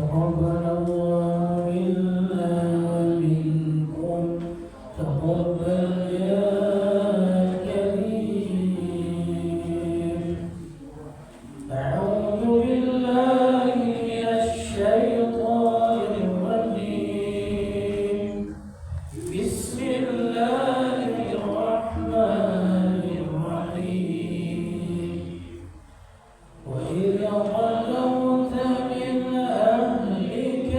تقبل الله منا ومنكم تقبل يا كريم. أعوذ بالله من الشيطان الرجيم. بسم الله الرحمن الرحيم. وإذ غدوت من أهلك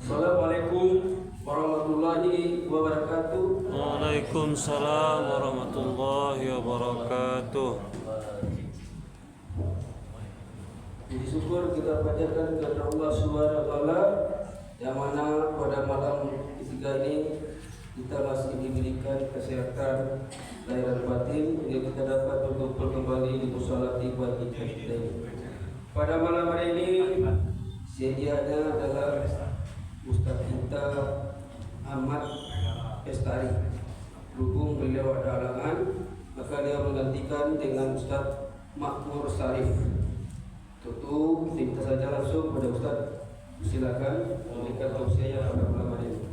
Assalamualaikum warahmatullahi wabarakatuh. Waalaikumsalam warahmatullahi wabarakatuh. Puji syukur kita panjatkan kepada Allah Subhanahu wa taala yang mana pada malam ketiga ini kita masih diberikan kesehatan lahir dan batin hingga kita dapat berkumpul kembali di musala tiba kita ini. Pada malam hari ini sedianya adalah Ustaz kita Ahmad Pestari. Berhubung beliau ada halangan, maka dia menggantikan dengan Ustaz Makmur Sarif. Tentu kita saja langsung pada Ustaz. Silakan memberikan tausiahnya pada malam hari ini.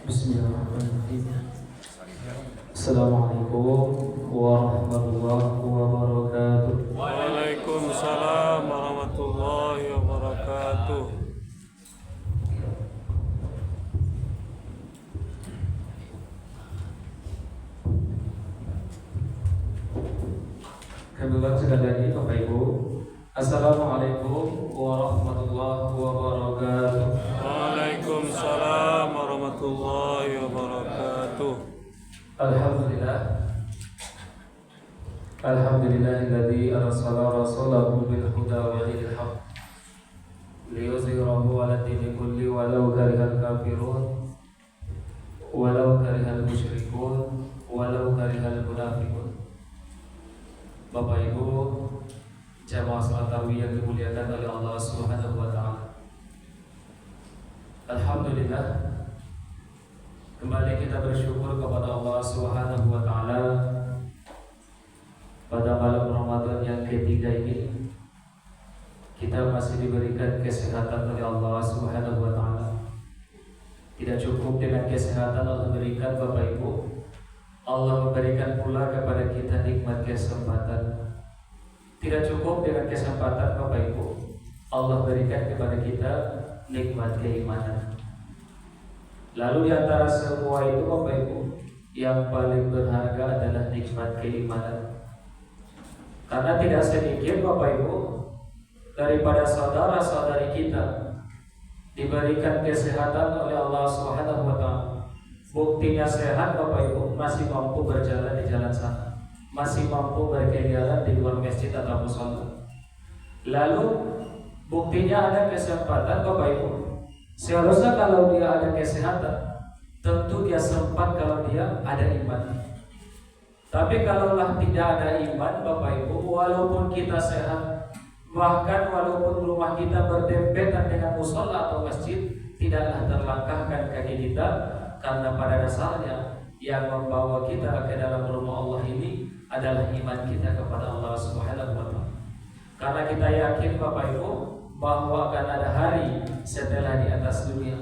Bismillahirrahmanirrahim. Assalamualaikum warahmatullahi wabarakatuh. Waalaikumsalam warahmatullahi wabarakatuh. Kami ulang sekali lagi Bapak Ibu. Assalamualaikum warahmatullahi wabarakatuh. Waalaikumsalam warahmatullahi wabarakatuh. Alhamdulillah. Alhamdulillahilladzi arsala rasulahu bil huda wa dinil haqq liyuzhirahu 'ala dini kulli walau karihal kafirun walau karihal musyrikun walau karihal munafiqun. Bapak Ibu jamaah salat tarawih yang dimuliakan oleh Allah Subhanahu wa taala. Alhamdulillah, kembali kita bersyukur kepada Allah Subhanahu wa taala pada malam Ramadan yang ketiga ini kita masih diberikan kesehatan oleh Allah Subhanahu wa taala. Tidak cukup dengan kesehatan Allah berikan Bapak Ibu, Allah memberikan pula kepada kita nikmat kesempatan. Tidak cukup dengan kesempatan Bapak Ibu, Allah berikan kepada kita nikmat keimanan. Lalu di antara semua itu Bapak Ibu, yang paling berharga adalah nikmat keimanan. Karena tidak sedikit Bapak Ibu daripada saudara-saudari kita diberikan kesehatan oleh Allah Subhanahu wa taala. Buktinya sehat Bapak Ibu, masih mampu berjalan di jalan sana, masih mampu berkeliaran di luar masjid atau musala. Lalu buktinya ada kesempatan Bapak Ibu. Seharusnya kalau dia ada kesehatan, tentu dia sempat kalau dia ada iman. Tapi kalaulah tidak ada iman Bapak Ibu, walaupun kita sehat, bahkan walaupun rumah kita berdempetan dengan musala atau masjid, tidaklah terlangkahkan kaki kita. Karena pada dasarnya yang membawa kita ke dalam rumah Allah ini adalah iman kita kepada Allah Subhanahu wa taala. Karena kita yakin Bapak Ibu bahwa akan ada hari setelah di atas dunia.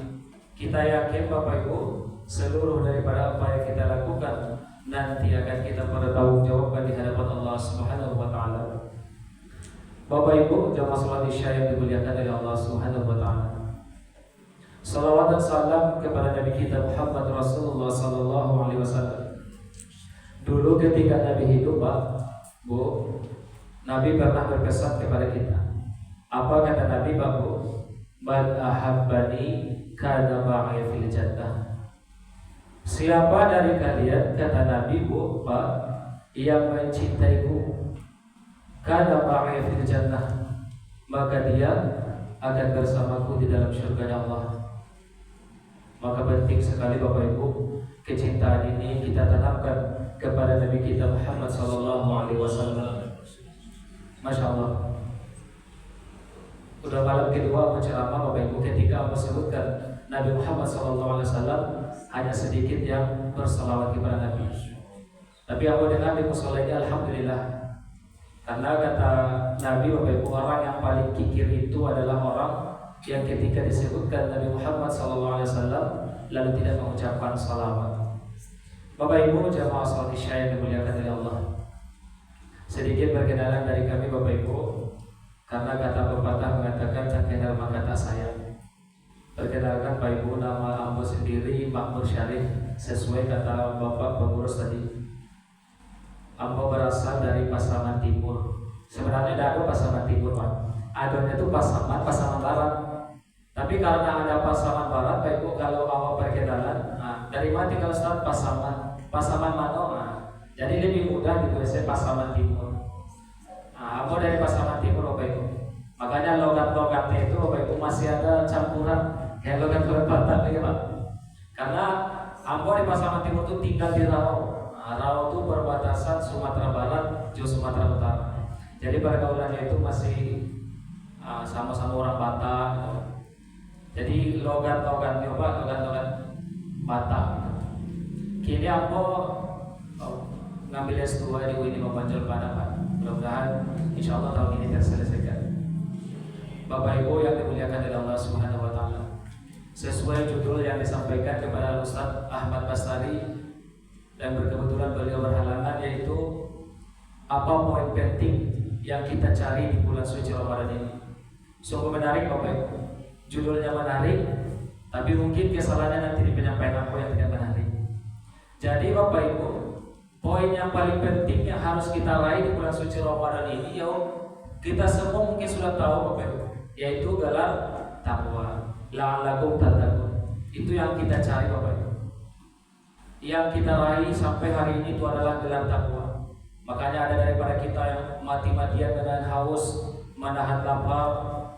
Kita yakin Bapak Ibu seluruh daripada apa yang kita lakukan nanti akan kita pertanggungjawabkan di hadapan Allah Subhanahu wa taala. Bapak Ibu jamaah salat Isya yang dimuliakan oleh Allah Subhanahu wa taala. Salawat dan salam kepada Nabi kita Muhammad Rasulullah sallallahu alaihi wasallam. Dulu ketika Nabi hidup, Pak, Bu, Nabi pernah berpesan kepada kita. Apa kata Nabi, Pak, Bu? Man ahabbani kana ma'i fil jannah. Siapa dari kalian, kata Nabi, Bu, Pak, yang mencintaiku, kana ma'i fil jannah, maka dia akan bersamaku di dalam surga Allah. Maka penting sekali Bapak Ibu, kecintaan ini kita tanamkan kepada Nabi kita Muhammad sallallahu alaihi wasallam. Masya Allah. Udah malam kedua menceramah Bapak Ibu, ketika menyebutkan Nabi Muhammad sallallahu alaihi wasallam, hanya sedikit yang bersalawat kepada Nabi. Tapi aku dengar di musola ini alhamdulillah. Karena kata Nabi Bapak Ibu, orang yang paling kikir itu adalah orang yang ketika disebutkan Nabi Muhammad SAW lalu tidak mengucapkan salawat. Bapak Ibu jamaah salat Isya yang dimuliakan oleh Allah, Sedikit perkenalan dari kami Bapak Ibu, karena kata pepatah mengatakan tak kenal maka tak sayang. Perkenalkan Pak Ibu, nama Ambo sendiri Makmur Syarif, sesuai kata Bapak pengurus tadi. Ambo berasal dari Pasaman Timur. Sebenarnya tidak ada Pasaman Timur Pak, adanya itu Pasaman Barat. Tapi karena ada Pasaman Barat, Pak Ibu, kalau awal perkenalan, dari mana tinggal Ustaz? Pasaman Mano. Jadi lebih mudah ditulisnya Pasaman Timur. Ambo dari Pasaman Timur Bapak Ibu. Makanya logat-logatnya itu Bapak Ibu masih ada campuran kayak logat Batak ya Pak. Karena Ambo di Pasaman Timur itu tinggal di Rau. Rau itu perbatasan Sumatera Barat, Sumatera Utara. Jadi pergaulannya itu masih sama-sama orang Batak. Jadi logat-logatnya Pak, logat-logat Batak. Kini Ambo ngambil S2 di UIN Pancel Padang. Mudah-mudahan insya Allah tahun ini terselesaikan. Bapak Ibu yang dimuliakan oleh Allah Subhanahu wa Ta'ala, sesuai judul yang disampaikan kepada Ustaz Ahmad Bastari, dan berkebetulan beliau berhalangan, yaitu apa poin penting yang kita cari di bulan suci Ramadan ini. Sungguh menarik Bapak Ibu, judulnya menarik, tapi mungkin kesalahannya nanti di penyampaian aku yang tidak menarik. Jadi Bapak Ibu, poin yang paling penting yang harus kita raih di bulan suci Ramadan ini, kita semua mungkin sudah tahu Bapak Ibu, yaitu gelar takwa. La'allakum tattaqun. Itu yang kita cari Bapak Ibu. Yang kita raih sampai hari ini itu adalah gelar takwa. Makanya ada daripada kita yang mati-matian dengan haus, menahan lapar,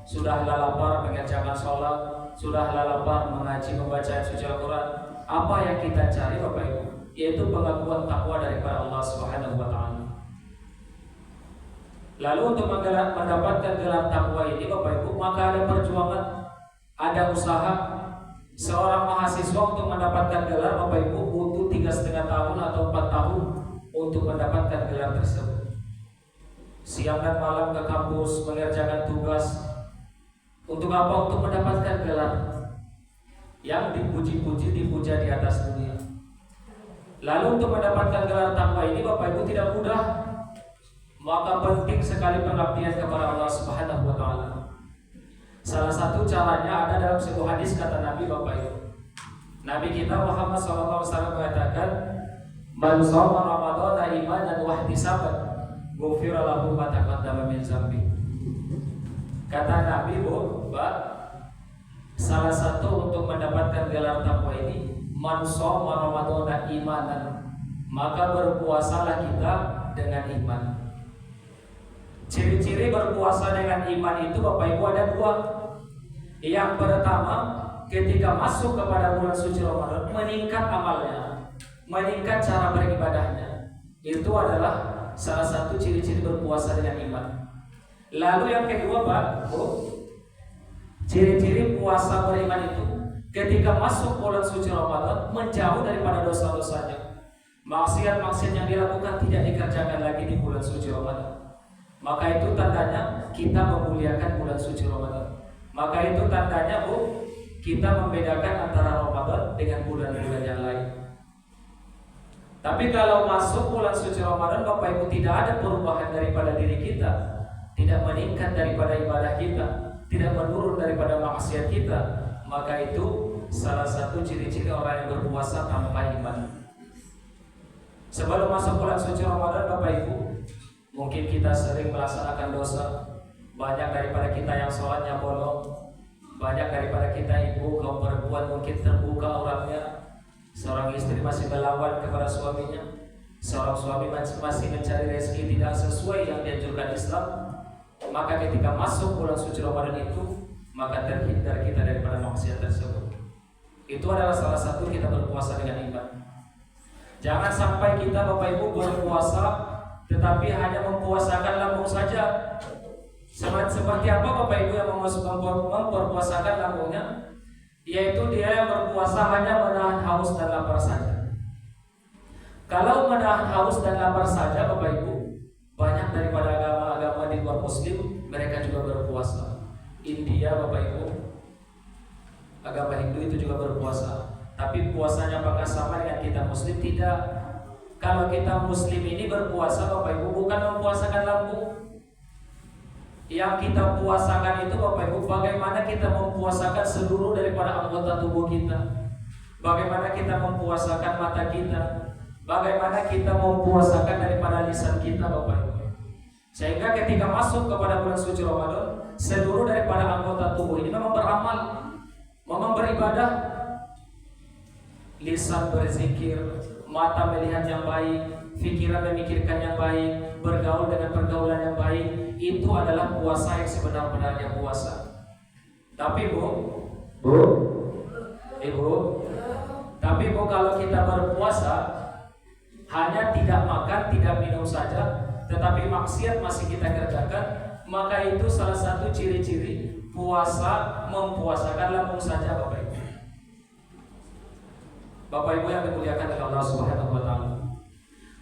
sudahlah lapar mengerjakan sholat, sudahlah lapar mengaji membaca suci Al-Quran. Apa yang kita cari Bapak Ibu? Yaitu pengakuan takwa daripada Allah Subhanahu wa Ta'ala. Lalu untuk mendapatkan gelar takwa ini Bapak Ibu, maka ada perjuangan, ada usaha. Seorang mahasiswa untuk mendapatkan gelar Bapak Ibu butuh 3,5 tahun atau 4 tahun untuk mendapatkan gelar tersebut. Siang dan malam ke kampus mengerjakan tugas. Untuk apa? Untuk mendapatkan gelar yang dipuji-puji, dipuja di atas dunia. Lalu untuk mendapatkan gelar takwa ini Bapak Ibu tidak mudah. Maka penting sekali pengabdian kepada Allah Subhanahu wa Ta'ala. Salah satu caranya ada dalam sebuah hadis kata Nabi Bapak Ibu. Nabi kita Muhammad SAW mengatakan, "Man shoma Ramadhana imanan wa ihtisaban, ghufira lahu ma taqaddama min dzambi." Kata Nabi, salah satu untuk mendapatkan gelar takwa ini, man shoma Ramadhana imanan, maka berpuasalah kita dengan iman. Ciri-ciri berpuasa dengan iman itu Bapak Ibu ada 2. Yang pertama, ketika masuk kepada bulan suci Ramadan, meningkat amalnya, meningkat cara beribadahnya. Itu adalah salah satu ciri-ciri berpuasa dengan iman. Lalu yang kedua Pak, ciri-ciri puasa beriman itu ketika masuk bulan suci Ramadan, menjauh daripada dosa-dosanya. Maksiat-maksiat yang dilakukan tidak dikerjakan lagi di bulan suci Ramadan. Maka itu tandanya kita memuliakan bulan suci Ramadan. Maka itu tandanya kita membedakan antara Ramadan dengan bulan-bulan yang lain. Tapi kalau masuk bulan suci Ramadan Bapak Ibu tidak ada perubahan daripada diri kita, tidak meningkat daripada ibadah kita, tidak menurun daripada maksiat kita, maka itu salah satu ciri-ciri orang yang berpuasa tanpa iman. Sebelum masuk bulan suci Ramadan Bapak Ibu, mungkin kita sering melaksanakan dosa. Banyak daripada kita yang sholatnya bolong. Banyak daripada kita ibu, kaum perempuan mungkin terbuka auratnya. Seorang istri masih melawan kepada suaminya. Seorang suami masih mencari rezeki tidak sesuai yang dianjurkan Islam. Maka ketika masuk bulan suci Ramadan itu, maka terhindar kita daripada maksiat tersebut. Itu adalah salah satu kita berpuasa dengan iman. Jangan sampai kita Bapak Ibu berpuasa tetapi hanya mempuasakan lambung saja. Seperti apa Bapak Ibu yang memperpuasakan lambungnya? Yaitu dia yang berpuasa hanya menahan haus dan lapar saja. Kalau menahan haus dan lapar saja Bapak Ibu, banyak daripada agama-agama di luar Muslim mereka juga berpuasa. India Bapak Ibu, agama Hindu itu juga berpuasa. Tapi puasanya apakah sama dengan kita Muslim? Tidak. kalau kita muslim ini berpuasa Bapak Ibu bukan mempuasakan lambung. Yang kita puasakan itu Bapak Ibu bagaimana kita mempuasakan seluruh daripada anggota tubuh kita. Bagaimana kita mempuasakan mata kita. Bagaimana kita mempuasakan daripada lisan kita Bapak Ibu. Sehingga ketika masuk kepada bulan suci Ramadan, seluruh daripada anggota tubuh ini memang beramal, memang beribadah. Lisan berzikir, mata melihat yang baik, pikiran memikirkan yang baik, bergaul dengan pergaulan yang baik. Itu adalah puasa yang sebenar-benarnya puasa. Tapi Ibu, tapi kalau kita berpuasa hanya tidak makan, tidak minum saja, tetapi maksiat masih kita kerjakan, maka itu salah satu ciri-ciri puasa mempuasakan lambung saja Bapak Ibu. Bapak Ibu yang dimuliakan oleh Allah Subhanahu wa taala.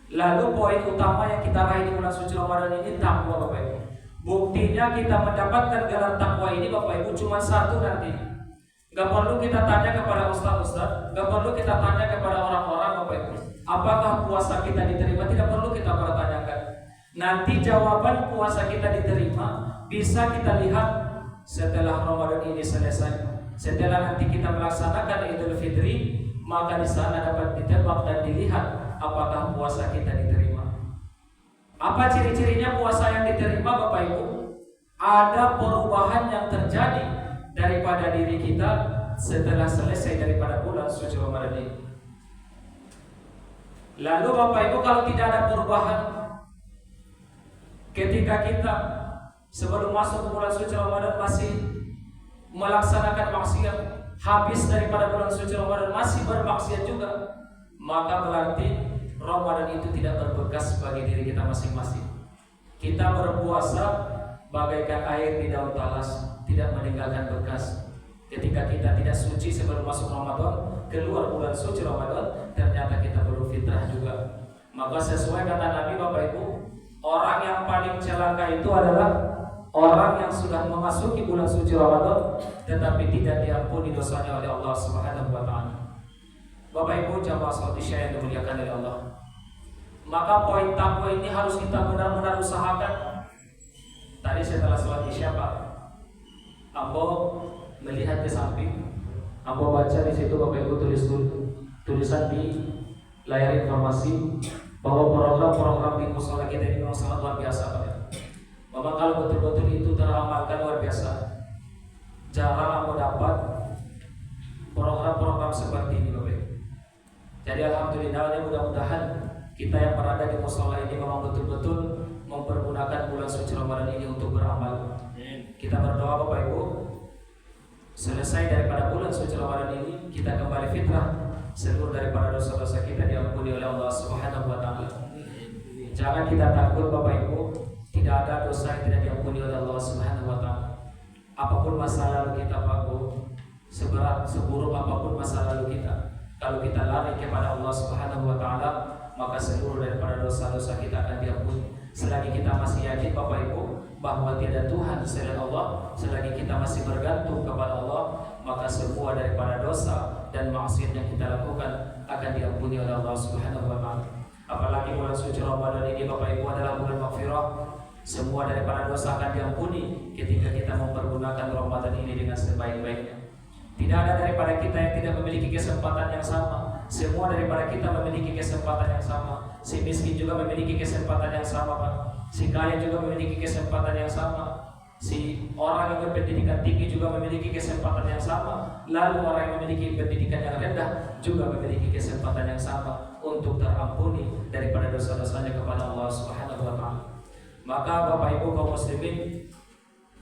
Lalu poin utama yang kita raih di bulan suci Ramadan ini takwa Bapak Ibu. Buktinya kita mendapatkan gelar takwa ini Bapak Ibu cuma satu nanti. Gak perlu kita tanya kepada ustaz-ustaz, gak perlu kita tanya kepada orang-orang Bapak Ibu. Apakah puasa kita diterima? Tidak perlu kita pertanyakan. Nanti jawaban puasa kita diterima bisa kita lihat setelah Ramadan ini selesai. Setelah nanti kita melaksanakan Idul Fitri, maka di sana dapat ditebak dan dilihat apakah puasa kita diterima. Apa ciri-cirinya puasa yang diterima Bapak Ibu? Ada perubahan yang terjadi daripada diri kita setelah selesai daripada bulan suci Ramadan ini. Lalu Bapak Ibu kalau tidak ada perubahan ketika kita sebelum masuk ke bulan suci Ramadan masih melaksanakan maksiat, habis daripada bulan suci Ramadan masih bermaksiat juga, maka berarti Ramadan itu tidak berbekas bagi diri kita masing-masing. Kita berpuasa bagaikan air di daun talas, tidak meninggalkan bekas. Ketika kita tidak suci sebelum masuk Ramadan, keluar bulan suci Ramadan, ternyata kita belum fitrah juga. Maka sesuai kata Nabi Bapak Ibu, orang yang paling celaka itu adalah orang yang sudah memasuki bulan suci Ramadan tetapi tidak diampuni dosanya oleh Allah Subhanahu wa taala. Bapak Ibu jamaah salat Isya yang dimuliakan oleh Allah. Maka poin takwa ini harus kita benar-benar usahakan. Tadi setelah salat Isya Pak, Ambo melihat ke samping, Ambo baca di situ Bapak Ibu tulisan di layar informasi bahwa program-program di mushola kita ini memang sangat luar biasa Pak. Memang kalau betul-betul itu teramalkan luar biasa. Jarang Ambo dapat program-program seperti ini Bapak Ibu. Jadi alhamdulillah, mudah-mudahan kita yang berada di mushola ini memang betul-betul mempergunakan bulan suci Ramadan ini untuk beramal. Kita berdoa Bapak Ibu, selesai daripada bulan suci Ramadan ini kita kembali fitrah, seluruh daripada dosa-dosa kita diampuni oleh Allah Subhanahu wa taala. Jangan kita takut Bapak Ibu, tidak ada dosa yang tidak diampuni oleh Allah Subhanahu wa taala. Apapun masa lalu kita Pak Bu, seberat seburuk apapun masa lalu kita, kalau kita lari kepada Allah Subhanahu wa taala, maka seluruh daripada dosa-dosa kita akan diampuni. Selagi kita masih yakin Bapak Ibu bahwa tiada Tuhan selain Allah, selagi kita masih bergantung kepada Allah, maka semua daripada dosa dan maksiat yang kita lakukan akan diampuni oleh Allah Subhanahu wa taala. Apalagi bulan suci Ramadan ini Bapak Ibu adalah bulan maghfirah. Semua daripada dosa akan diampuni ketika kita mempergunakan Ramadan ini dengan sebaik-baiknya. Tidak ada daripada kita yang tidak memiliki kesempatan yang sama. Semua daripada kita memiliki kesempatan yang sama. Si miskin juga memiliki kesempatan yang sama Pak. Si kaya juga memiliki kesempatan yang sama. Si orang yang berpendidikan tinggi juga memiliki kesempatan yang sama. Lalu orang yang memiliki pendidikan yang rendah juga memiliki kesempatan yang sama untuk terampuni daripada dosa-dosanya kepada Allah Subhanahu wa taala. Maka Bapak Ibu kaum muslimin,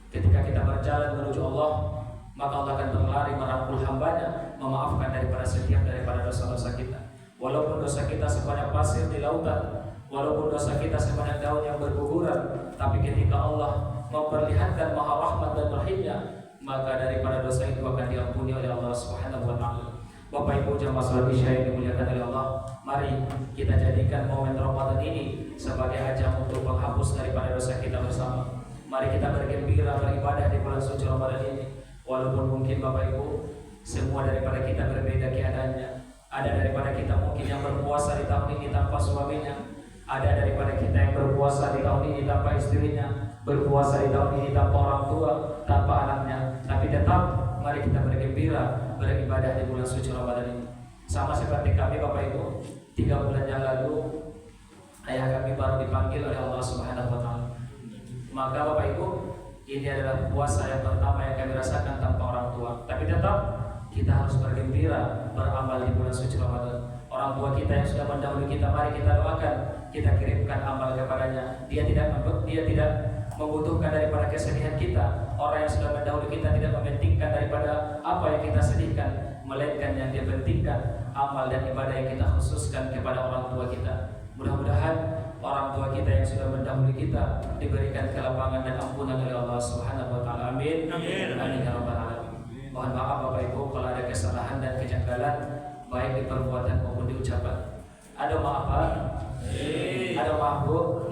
ketika kita berjalan menuju Allah, maka Allah akan berlari merangkul hambanya, memaafkan daripada setiap daripada dosa-dosa kita. Walaupun dosa kita sebanyak pasir di lautan, walaupun dosa kita sebanyak daun yang berguguran, tapi ketika Allah memperlihatkan maha rahmat dan rahimnya, maka daripada dosa itu akan diampuni oleh Allah Subhanahu wa taala. Bapak Ibu jamaah salat Isya yang dimuliakan oleh Allah, mari kita jadikan momen Ramadan ini sebagai ajang untuk menghapus daripada dosa kita bersama. Mari kita bergembira beribadah di bulan suci Ramadan ini. Walaupun mungkin Bapak Ibu semua daripada kita berbeda keadaannya, Ada daripada kita mungkin yang berpuasa di tahun ini tanpa suaminya. Ada daripada kita yang berpuasa di tahun ini tanpa istrinya, berpuasa di tahun ini tanpa orang tua, tanpa anaknya. Tapi tetap mari kita bergembira beribadah di bulan suci Ramadan ini. Sama seperti kami Bapak Ibu, 3 bulan yang lalu ayah kami baru dipanggil oleh Allah Subhanahu wa taala. Maka Bapak Ibu, ini adalah puasa yang pertama yang kami rasakan tanpa orang tua. Tapi tetap kita harus bergembira beramal di bulan suci Ramadan. Orang tua kita yang sudah mendahului kita, mari kita doakan, kita kirimkan amal kepadanya. Dia tidak membutuhkan daripada kesedihan kita. Orang yang sudah mendahului kita tidak mementingkan daripada apa yang kita sedihkan, melainkan yang dia pentingkan amal dan ibadah yang kita khususkan kepada orang tua kita. Mudah-mudahan orang tua kita yang sudah mendahului kita diberikan kelapangan dan ampunan oleh Allah Subhanahu wa taala. Amin. Amin ya rabbal alamin. Mohon maaf Bapak Ibu kalau ada kesalahan dan kejanggalan baik di perbuatan maupun di ucapan. Ada maaf Pak? Ada maaf Bu?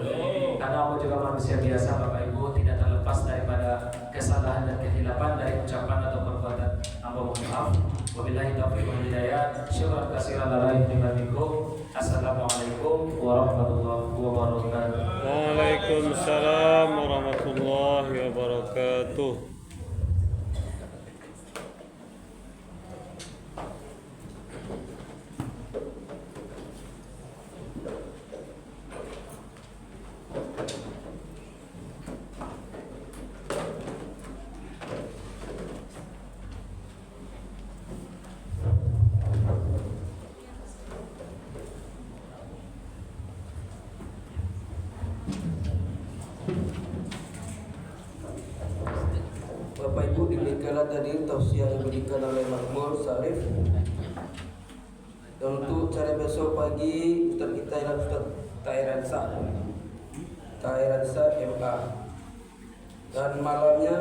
Karena aku juga manusia biasa Bapak Ibu, tidak terlepas daripada kesalahan dan kehilapan dari ucapan atau perbuatan. Hamba mohon maaf. Wabillahi taufiq wal hidayah. Syukran katsiran lillahi wa bikum. Assalamualaikum warahmatullahi wabarakatuh. Waalaikumsalam warahmatullahi wabarakatuh. Bapak Ibu, demikianlah tadi tausiah yang diberikan oleh Makmur Sarif. Dan untuk cara besok pagi Ustaz kita ialah Ustaz Tairansa MA. Dan malamnya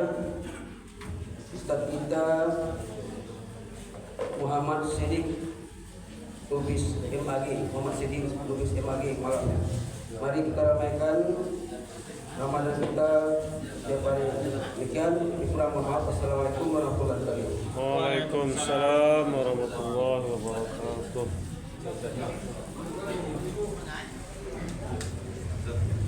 Ustaz kita Muhammad Siddiq Lubis MAG. Malamnya. Mari kita ramaikan Ramadan kita daripada demikian. Kurang maaf. Assalamualaikum warahmatullahi wabarakatuh. Waalaikumsalam warahmatullahi wabarakatuh.